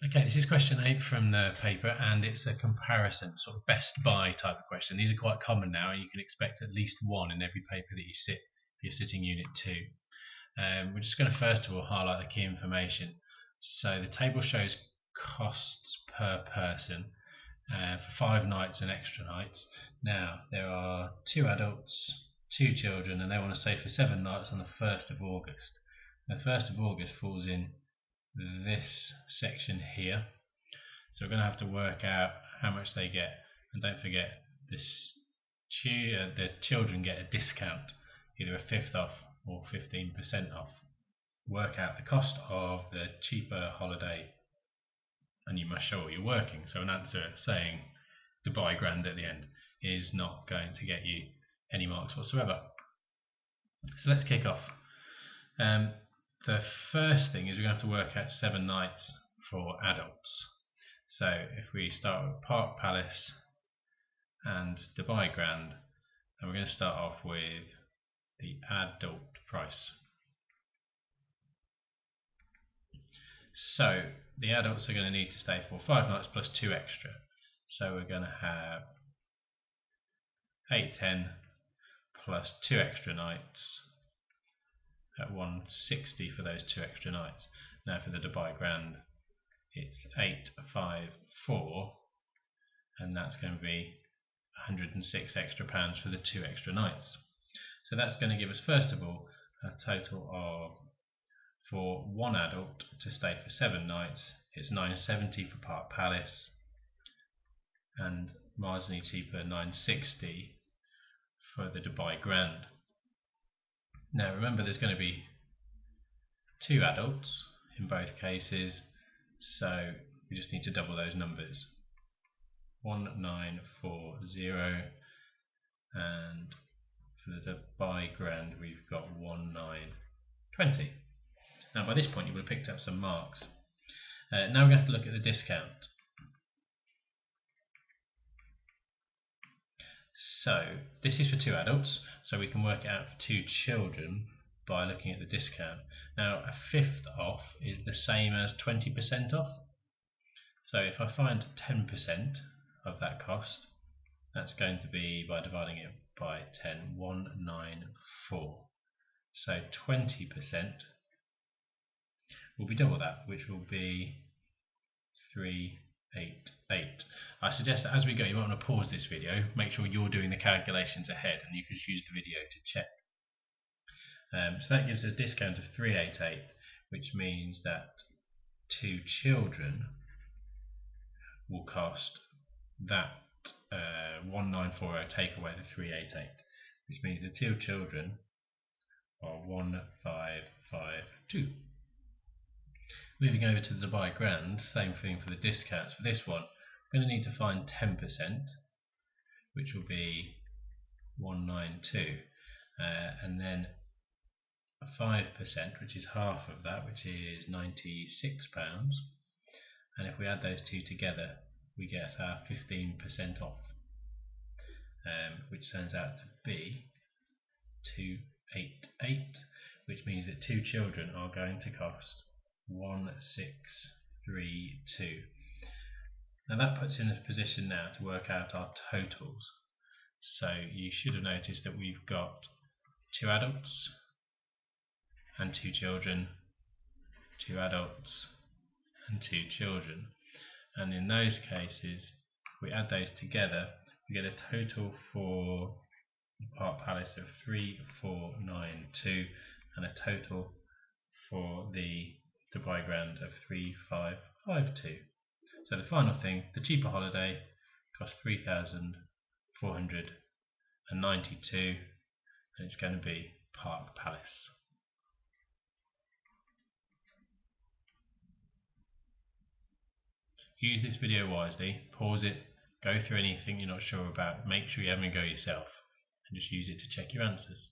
Okay, this is question 8 from the paper, and it's a comparison, sort of best buy type of question. These are quite common now, and you can expect at least one in every paper that you sit if you're sitting Unit 2. We're just going to first of all highlight the key information. So the table shows costs per person for 5 nights and extra nights. Now, there are 2 adults, 2 children, and they want to stay for 7 nights on the 1st of August. The 1st of August falls in this section here, so we're going to have to work out how much they get, and don't forget this the children get a discount, either a 5th off or 15% off. Work out the cost of the cheaper holiday, and you must show what you're working. So an answer saying Dubai Grand at the end is not going to get you any marks whatsoever. So let's kick off. The first thing is we're going to have to work out 7 nights for adults. So if we start with Park Palace and Dubai Grand, and we're going to start off with the adult price. So the adults are going to need to stay for 5 nights plus 2 extra. So we're going to have 810 plus 2 extra nights at 160 for those 2 extra nights. Now for the Dubai Grand, it's 854, and that's going to be 106 extra pounds for the 2 extra nights. So that's going to give us, first of all, a total of, for one adult to stay for 7 nights, it's 970 for Park Palace, and marginally cheaper 960 for the Dubai Grand. Now remember, there's going to be 2 adults in both cases, so we just need to double those numbers. 1940, and for the Dubai Grand we've got 1920. Now by this point you would have picked up some marks. Now we're going to have to look at the discount. So this is for 2 adults, so we can work it out for 2 children by looking at the discount. Now a 5th off is the same as 20% off. So if I find 10% of that cost, that's going to be, by dividing it by 10, 194. So 20% will be double that, which will be 388. I suggest that as we go, you might want to pause this video, make sure you're doing the calculations ahead, and you can use the video to check. So that gives us a discount of 388, which means that 2 children will cost that 1940, take away the 388, which means the 2 children are 1552. Moving over to the Dubai Grand, same thing for the discounts. For this one, we're going to need to find 10%, which will be 192, and then 5%, which is half of that, which is £96. And if we add those 2 together, we get our 15% off, which turns out to be 288, which means that 2 children are going to cost 1632. Now that puts in a position now to work out our totals. So you should have noticed that we've got 2 adults and 2 children, 2 adults and 2 children, and in those cases, if we add those together, we get a total for Park Palace of 3492 and a total for the Dubai Grand of 3552. So the final thing, the cheaper holiday costs 3,492, and it's going to be Park Palace. Use this video wisely, pause it, go through anything you're not sure about, make sure you have a go yourself, and just use it to check your answers.